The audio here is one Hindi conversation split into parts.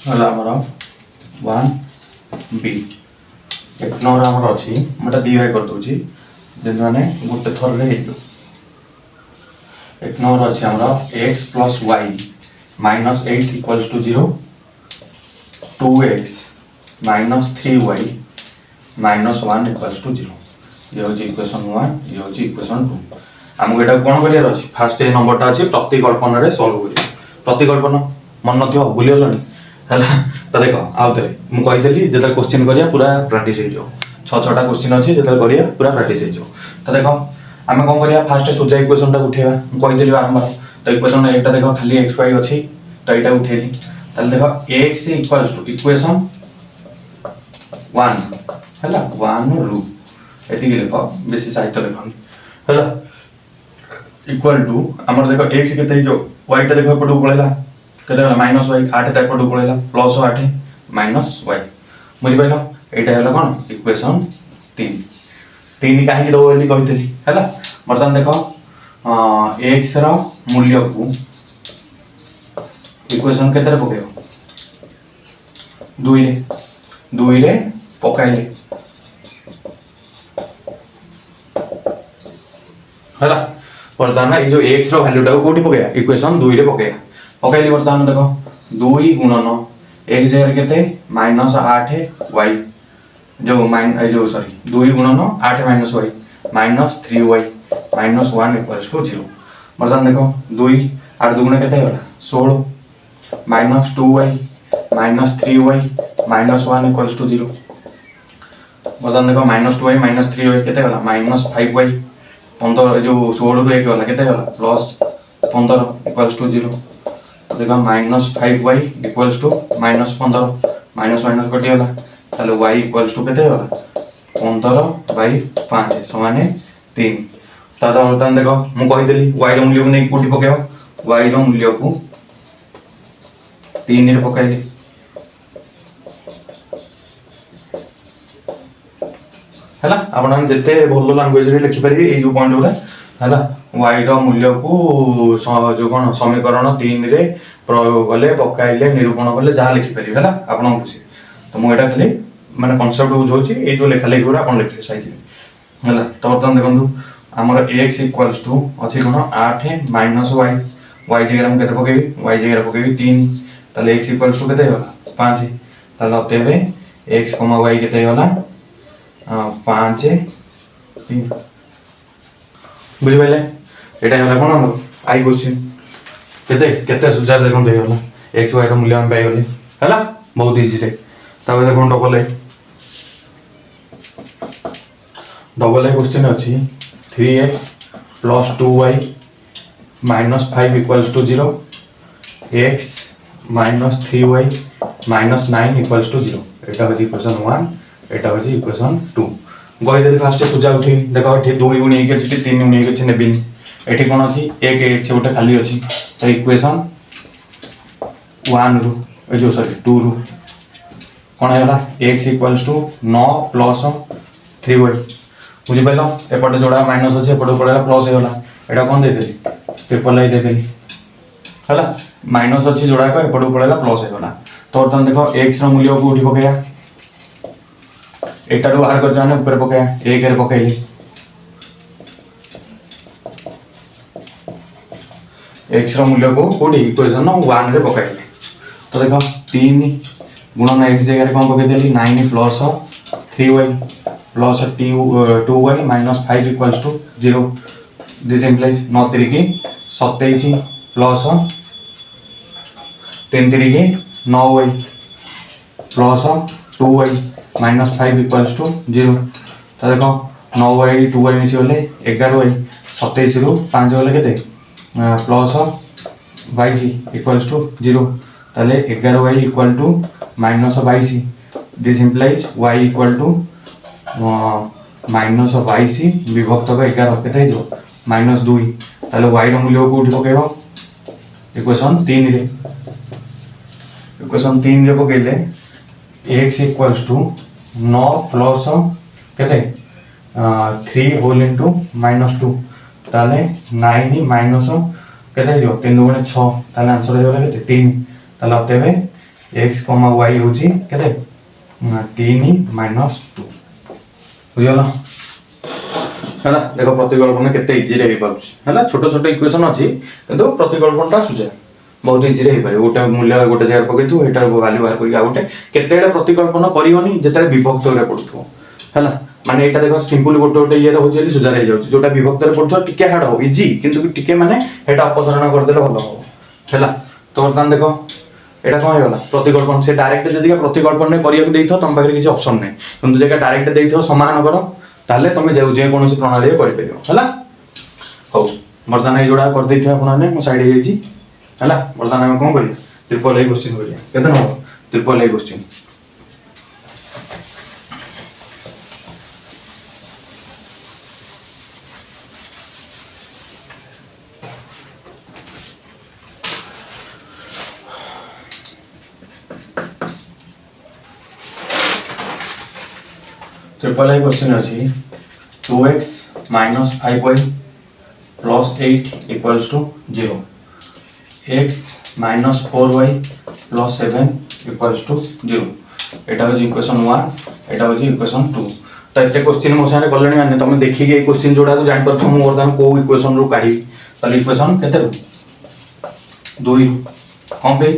हला हमर 1 बी एक नंबर हमर अछि मटा दी भाई कर दोची जे माने गोटे थर रे हेजो एक नंबर अछि हमर x + y - 8 = 0 2x - 3y - 1 = 0 ये होची इक्वेशन 1 ये होची इक्वेशन 2 हमको एटा कोन करियर अछि फर्स्ट ए नंबरटा अछि प्रतिकल्पन रे सॉल्व करियो प्रतिकल्पन मन नथियो भूली गलनी हला त देखो आउ तरे मु कहि देली जेता क्वेश्चन करिया पूरा प्रैक्टिस हे जो 6-6टा क्वेश्चन अछि जेता करिया पूरा प्रैक्टिस हे जो त देखो हमें कोन करिया फर्स्ट सुजा इक्वेशन टा उठेबा मु कहि देली बारंबार त इक्वेशन एकटा देखो खाली xy अछि त एटा उठेली त देखो x = इक्वेशन 1 हला 1 रू एति देखो बेसी साहित्य देखो हला इक्वल टू हमर देखो x केते जो y टा देखो पडू पळेला केते होला -y 8 टा पडू पळेला +8 -y बुझि पाइलो एटा होला कोन इक्वेशन 3 3 काहे कि दो बोली कहितली हला वर्तमान देखो x रो मूल्य को इक्वेशन केते रे पकेयो 2 रे पकाइले हला वर्तमान ये जो x रो वैल्यू टा कोठी पकेया इक्वेशन 2 रे पकेया पकाइली वर्तमान देखो 2 गुणन x जगह केते -8y जो सॉरी 2 गुणन 8 - y -3y -1 = 0 वर्तमान देखो 2 8 दुगुणे केते होला 16 -2y -3y -1 = 0 वर्तमान देखो -2y -3y केते होला -5y 15 जो 16 रो 1 होला केते होला +15 = 0 देखो -5y = -15 माइनस माइनस कटि होला ताले y = केते होला 15/5 समान 3 तादा वर्तमान देखो मु कहि देली y रो मूल्य को नै कोठी पकेयो y रो मूल्य को 3 रे पकाइली हला आपण हम जते भलो लैंग्वेज रे लिखि परिबे ए जो पॉइंट होरा हला y रो मूल्य को जो कोन समीकरण 3 रे प्रयोग कले पकाइले निरूपण कले जा लिखि परिबे हला आपण खुशी तो मु एटा खाली माने कांसेप्ट यूज होची ए जो लेखा लेखि होरा आपण लिखि साइज हला तो वर्तमान देखंतु हमर x = अछि कोन 8 - y y जगह हम केते पकेबी y जगह पकेबी 3 ताले x = केते होला 5 ताले अतेबे x, y केते होला 5 3 बुझि पाइले एटा होला कोन हमर आई क्वेश्चन केते केते सुजार देखन दे होला x y रो मूल्य हम पाइ गले हला बहुत इजी रे तबे देखो डबल ए क्वेश्चन अछि 3x + 2y - 5 = 0 x - 3y - 9 = 0 एटा होची इक्वेशन 1 एटा होची इक्वेशन 2 गई देली फास्ट सुजा उठी देखो एठी 2 गुणी के अछि 3 गुणी के अछि नेबिन एठी कोन अछि 1 x ओटा खाली अछि तो इक्वेशन 1 रू ए जो सॉरी 2 रू कोन हैला x = 9 + 3y बुझि पाइलो एपटे जोड़ा माइनस अछि एपटे पड़ेला प्लस हे होला एटा कोन दे देली ट्रिपल आई दे देली हला माइनस अछि जोड़ा को एपटे पड़ेला प्लस हे होला तो वर्तमान देखो x रो मूल्य को उठी पकेया एटा रो बाहर कर जाने ऊपर पकाया 1 रे पकाइली x रो मूल्य को कोडी इक्वेशन 1 रे पकाइली तो देखो 3 गुणन x जगह रे कोन पके देली 9 + 3y + 2y - 5 = 0 दिस इंप्लाइज 9 3 की 27 + 3 3 की 9y + 2y - 5 = 0 तो देखो 9y 2y मिसी होले 11y 27 रु 5 होले केते प्लस 22 = 0 ताले 11y = -22 दिस इंप्लाइज y = -22 विभक्त 11 केते जो -2 ताले y रो मूल्य को उठी पकेबो इक्वेशन 3 रे पकेले x = 9 प्लस केते 3 होल इनटू -2 ताले 9 माइनस केते जो 3 गुणे 6 ताले आंसर हे केते 3 ताले अतेबे x कॉमा y होची केते 3 माइनस 2 बुझियला हैला देखो प्रतिकल्पन केते इजी रे हे पाउछ हैला छोटो छोटो इक्वेशन अछि किंतु प्रतिकल्पनटा सुझे बहुत इजी रे हे पारे गोटे मूल्य गोटे जगह पकेथु एटार वैल्यू बाहर करी आ गोटे केतेडा प्रतिकल्पन करियोनी जेते विभक्त रे पडथो हैला माने एटा देखो सिंपल गोटे गोटे ये हो जेली सुझा रे जाउछ जोटा विभक्त रे पडथो टिके हार्ड हो इजी किंतु टिके माने एटा अपसरण कर देले भलो हो हैला तो बर्तमान देखो एटा कोन हेला प्रतिकल्पन से डायरेक्ट जदी प्रतिकल्पन ने करिया देइथो तम पाखरे किछ ऑप्शन नै किंतु जेका डायरेक्ट देइथो समान करो ताले तमे जे कोनोसी प्रणाली करि परियो हैला हो बर्तमान ए जोडा कर देइथो आपन ने मो साइड हे छी हैला बर्तमान हम कोन करिया ट्रिपल ए क्वेश्चन करिया केते न triple A question triple A question अछि 2x minus 5y plus 8 equals to 0 x minus 4y plus 7 equals to 0 एटा हो इक्वेशन 1 एटा हो इक्वेशन 2 तो एते क्वेश्चन मो सारे गलणी माने तुम देखि के क्वेश्चन जोडा को जान परथो मो वर्तमान को इक्वेशन रो काढी ताले इक्वेशन केते रो 2 हम पे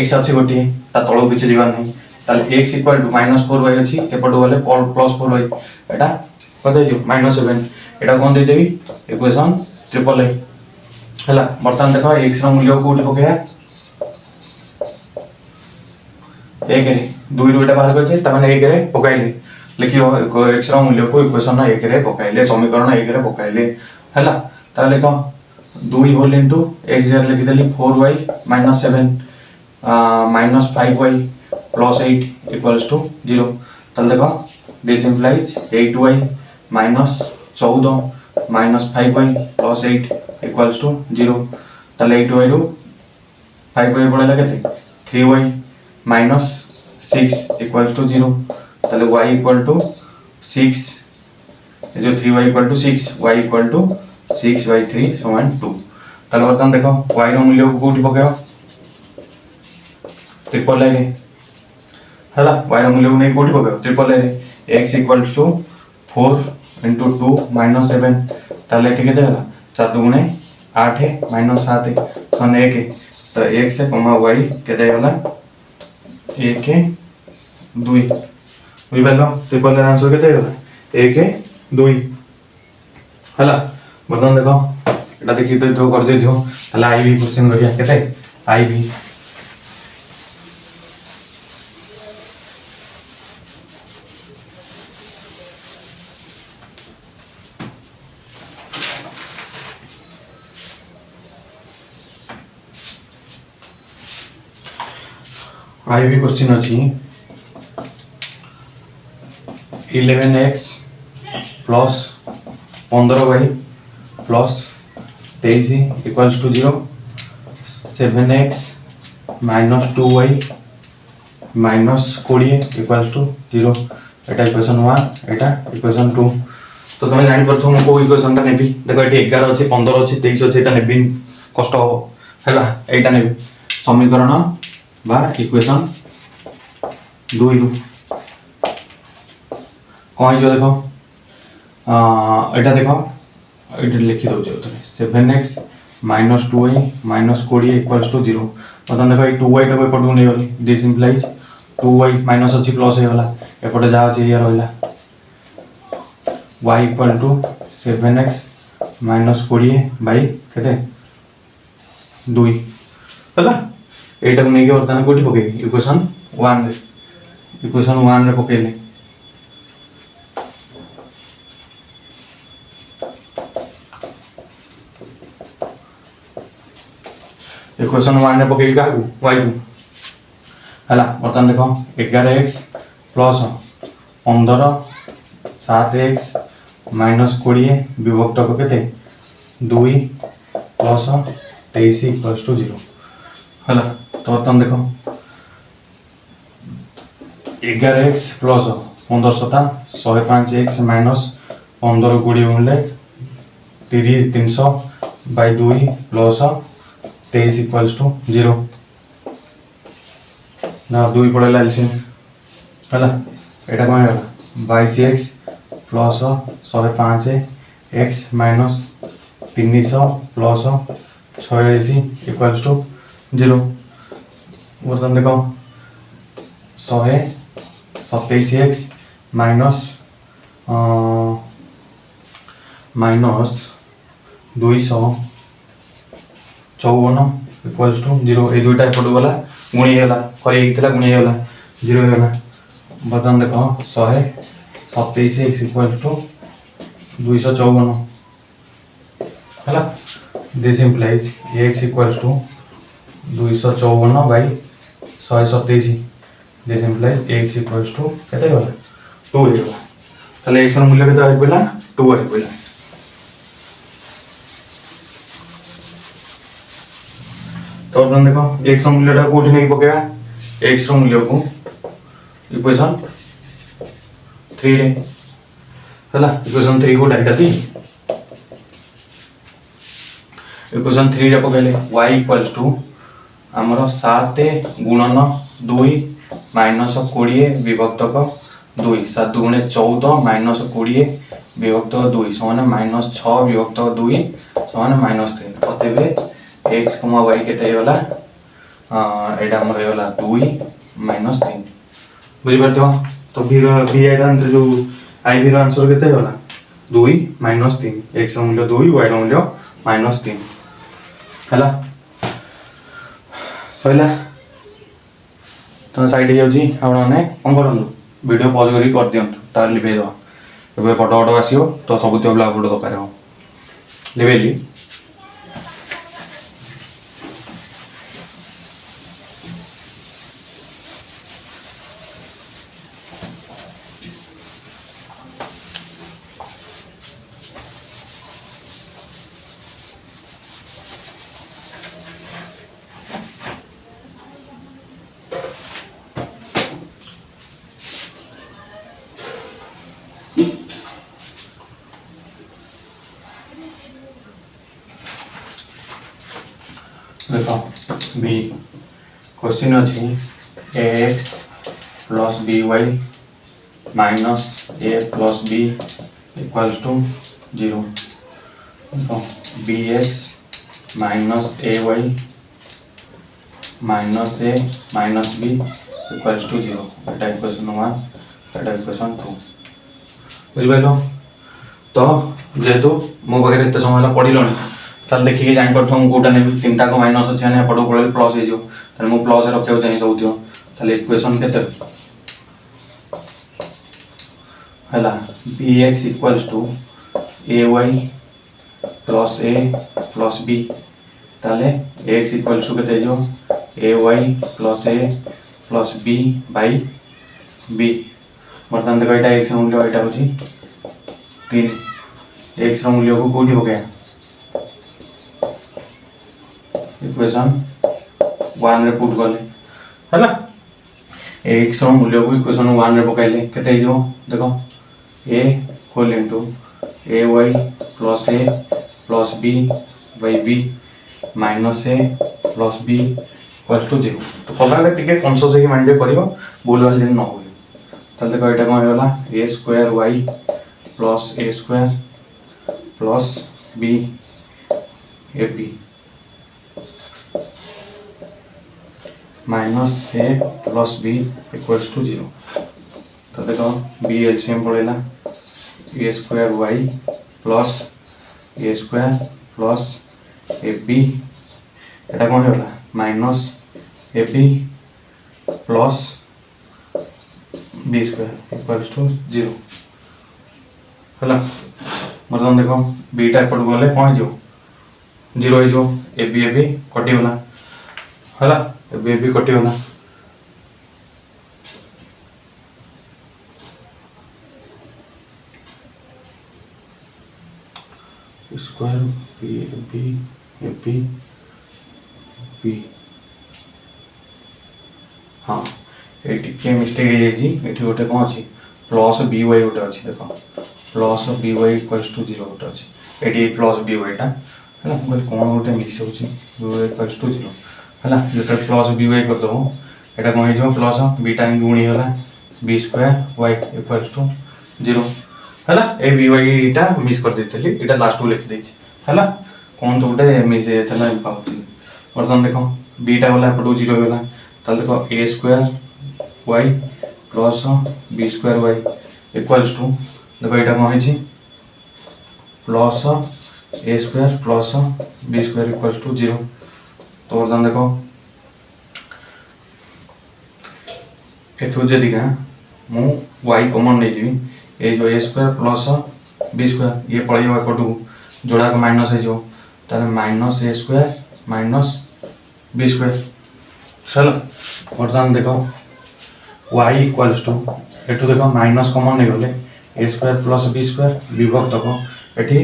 x अछि गोटी ता तळो किछ जीवन नै ताले x इक्वल टू -4y अछि एपटो वाले +4y एटा कते जो -7 एटा कोन दे देबी इक्वेशन ट्रिपल ए हला बर्तमान देखो x रो मूल्य कोठी पकेया 1 रे 2 रो एटा बाहर करछे त माने 1 रे पकाइले लिखियो x रो मूल्य को इक्वेशन 1 रे पकाइले समीकरण 1 रे पकाइले हला त लिखो 2 होल इनटू x रे लिखि देली 4y -7 -5y plus 8 equals to 0 तल देखो this implies 8y minus 14 minus 5y plus 8 equals to 0 तल 8y रो 5y पड़ेला केते 3y minus 6 equals to 0 तल y equal to 6 ये जो 3y equal to 6 y equal to 6 by 3 समान 2 तल बर्तमान देखो y रो मूल्य को कोठी पकायो ट्रिपल ए हला y रो मूल्य नै कोठी पकायो triple A x equals to 4 into 2 minus 7 ताले ठीक है हला 4 दुगुणे 8 minus 7 सन 1 तो x कमा y केते हला 1 2 बुझि पालो ट्रिपल ए आंसर केते हला 1 2 हला बर्तमान देखो एटा देखि तो कर दे दियो हला i भी क्वेश्चन करिया केते i भी आई भी क्वेश्चन अछि 11x plus 15y plus 23 equals to 0 7x minus 2y minus 20 equals to 0 एटा इक्वेशन 1 एटा इक्वेशन 2 तो तुम जानि परथो मो को इक्वेशन ता नेबी देखो एटी 11 अछि 15 अछि 23 अछि एटा नेबी कष्ट हो हैला एटा नेबी समीकरण बा इक्वेशन 2 रु कोन जो देखो एटा देखो एटा लिखि दो जे 7x minus 2y minus 20 equals to 0 मतलब देखो ये 2y टको एपटू नै गली दिस इंप्लाइज 2y माइनस अछि प्लस हे वाला एपटे जा अछि ये रहला y equal to 7x minus 20 by केते 2 हला एटा को नै के वर्तमान कोठी पके इक्वेशन 1 रे पकेले इक्वेशन 1 रे पके का y को हला वर्तमान देखो 11x प्लस 15 7x माइनस 20 विभक्त को केते 2 प्लस 23 इक्वल्स टू 0 हला तो वर्तमान देखो 11x प्लस 15 सता 105x माइनस 15 20 उनले 300 बाय 2 प्लस 23 इक्वल्स टू 0 ना 2 पड़ेगा एलसीएम है एटा कौन है 22x plus 105 x minus 300 plus 46 equals to 0। बर्तमान देख 127x minus minus 254 equals to 0। ये दुईटा एपट गला गुणी गला कर गुणी गला 0 होगा। बर्तमान देख 127x इक्वल्स टू 254 है। This implies x equals to 254 by 127। This implies x equals to केते गला 2 होगा। ताले x मूल्य केते आइ पइला 2 आइ पइला। तो देखो x मूल्यटा कोठी नहीं पकेगा x मूल्य को इक्वेशन 3 रे हला इक्वेशन 3 को डाटा दी इक्वेशन 3 रे पकेले y इक्वल्स टू हमर 7 गुणन 2 माइनस 20 विभक्तक 2 7 गुणे 14 माइनस 20 विभक्तक 2 समान माइनस 6 विभक्तक 2 समान माइनस 3 अतएव x y केते होला एटा हमर होला 2 माइनस 3 बुझि परथो। तो v आंसर जो i v आंसर केते होला 2 माइनस 3 x मूल्य 2 y मूल्य माइनस 3 हला सइला। तो साइड हो जी आपण माने कोन करनु वीडियो पॉज करी कर दियंतु तार लिबे दो एबे फोटो फोटो आसीओ तो सब तो ब्लॉग फोटो दरकार हो लिबेली। देखो बी क्वेश्चन अच्छी ax plus by minus a plus b equals to 0। देखो bx minus ay minus a minus b equals to 0। एटा इक्वेशन 1 एटा इक्वेशन 2 बुझिपाइलो। तो जेहेतु मो पाखे एत समय पढ़िलनि ताल देखिए जान पड़थो कोटा ने तीनटा को माइनस अछि ने पडो पळे प्लस हे जो तने मो प्लस रखियो चाहिए सबथियो ताले इक्वेशन केते हला bx equals to ay plus a plus b ताले x इक्वल्स टू केते जो ay plus a plus b by b। बर्तमान देखो एटा x मूल्य एटा होची 3 x मूल्य को कोठी होगे इक्वेशन 1 रे पुट करले हैला x मूल्य को इक्वेशन 1 रे पकाइले केते जो देखो a whole into ay plus a plus b by b minus a plus b equals to 0। तो पकाले टिके कॉन्शियस है माइंड करियो भूल भाल न हो तले देखो एटा कोन होला a square y plus a square plus b ab minus a plus b equals to 0। तो देखो b एलसीएम पड़ेगा a square y plus a square plus ab एटा कौन होला minus ab plus b square equals to 0 होला। मतलब देखो b टा पड़ गले कौन जो 0 हो जो ab कटि होला होला ab कटि होला। स्क्वायर ab b हाँ ये टिके मिस्टेक है जी एठी गोटे कौन अछि प्लस by गोटे अछि देखो प्लस by इक्वल्स टू 0 गोटे अछि एठी प्लस by टा है ना कोन गोटे मिक्स होछि by इक्वल्स टू 0 है ना जो प्लस by कर दो एटा कौन हो प्लस बी टाइम गुणी होला B square Y equals to 0 हैला ए बी वाई टा मिस कर देथली एटा लास्ट को लिख देछि हैला कौन तो गोटे मिस हे थला पाउथि वर्तमान देखो बी टा होला पटो 0 होला ताले देखो a square y plus B square Y equals to देखो एटा कौन है plus a square plus B square equals to 0 तो वर्तमान देखो एठो जदि का मु y कॉमन नहीं जीवी ए जो A square plus B square ये पड़े पटू जोड़ा माइनस है जो ताले माइनस ए स्क्वायर माइनस बी स्क्वायर चलो वर्तमान देखो y इक्वल्स टू एठो देखो माइनस कॉमन नहीं गले A square plus B square विभक्त को एठी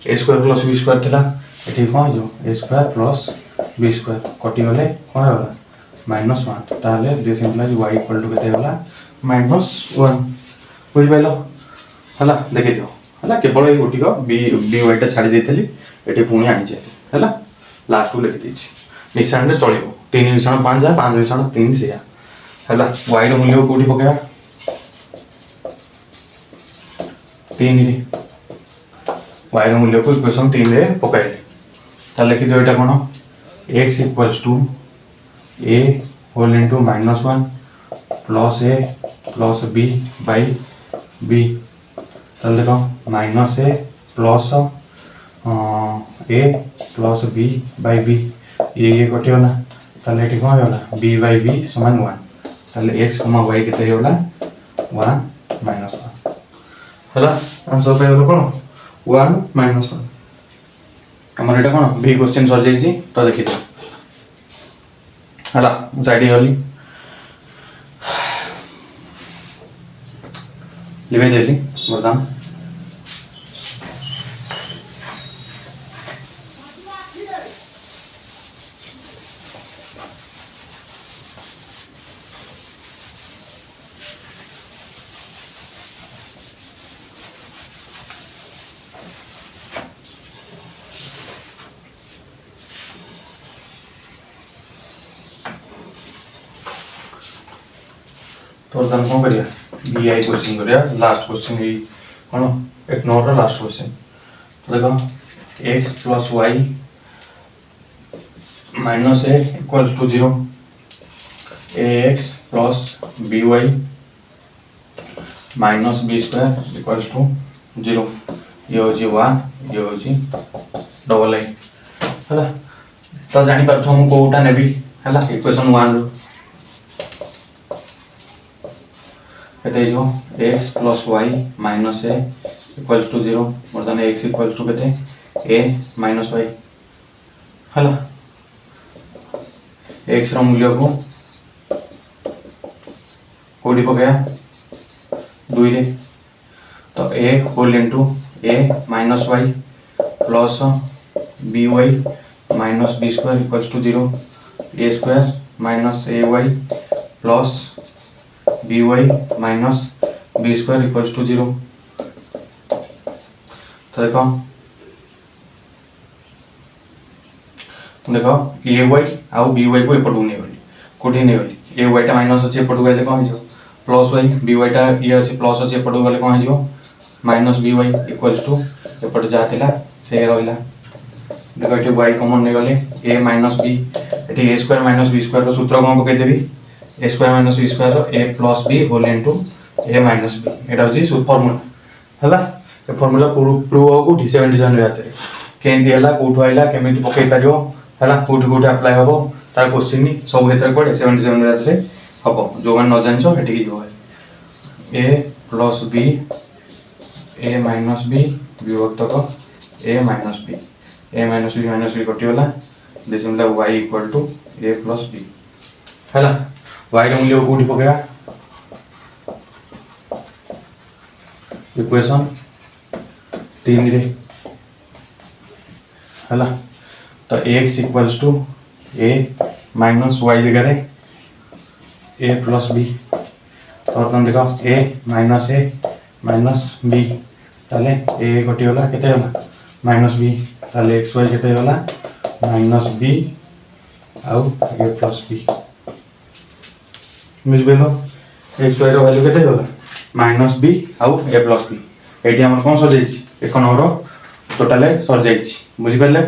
A square plus B square थिला एठी कोन जो A square plus B square कटि गले कोन होला -1 ताले this implies y equal to केते होला -1 बुझ पाइलो हला देखि दियो हला केवल ए गोटी को बी y टा छाडी देथली एठी पुणी आनि जे हला लास्ट को लिखि दिछि निशान रे चलिबो 3 निशान 5 है 5 निशान 3 से हला y रो मूल्य कोठी पकेबा 3 रे y रो मूल्य को इक्वेशन 3 रे पकाइले ता लिखि दियो एटा कोन x equals to a whole into -1 plus a plus b by b ताले देखो minus a plus a plus b by b ये कटि होला ताले एठी कोन होला b बाई b समान 1 ताले x y केते होला 1 -1 हला आंसर पे होला कोन 1 -1 हमर एटा कोन b क्वेश्चन सर जाई छी तो देखि दे हला जाडी होली लिवे देली वर्तमान तो हम कौन करिया बी आई क्वेश्चन करिया लास्ट क्वेश्चन ये कौन एक नोट रा लास्ट क्वेश्चन तो देखो x plus y minus a equals to 0 ax plus by minus b square equals to 0 ये हो जी 1 ये हो जी डबल आई हला तो जानि परथो हम कोटा नेबी हला इक्वेशन 1 रो केते जो x plus y minus a equals to 0 वर्तमान x इक्वल्स टू केते a माइनस y हला x रो मूल्य को कोडी पकाया 2 रे तो a whole into a minus y plus by minus b square equals to 0 a square minus ay plus by minus b square equals to 0 तो देखो ay आउ by को एपटू नै गली कोठी नै गली ay टा माइनस अछि एपटू गले कोन हिजो प्लस y by टा ये अछि प्लस अछि एपटू गले कोन हिजो माइनस by इक्वल्स टू एपट जा थिला से रहइला देखो एठी y कॉमन नै गले a माइनस b एठी a square minus b square रो सूत्र कोन को कहि देबी a square minus b square a plus b whole into a minus b एटा होजी फार्मूला हला ए फार्मूला प्रूव हो को 77 रे आछे केंदी हला कोठो आइला केमिति पकई पारियो हला कोठी कोठी अप्लाई हबो तार क्वेश्चन नि सब हेतर कोड 77 रे आछे हबो जो मान न जानछो हेठी की जो a plus b a minus b विभक्त को a माइनस b कटि होला दिस मतलब y equal to a plus b हला y रो मूल्य कोठी पकेया इक्वेशन 3 रे हला तो x equals to a minus y जगह रे a प्लस b तो अपन देखो a माइनस b ताले a कटि होला केते होला माइनस b ताले xy केते होला माइनस b आउ a प्लस b बुझिपार एक्स वाई वैल्यू केते गला माइनस बी आउ ए प्लस बी ये आम कौन सर एक नंबर टोटाल सर जाइए बुझिपारे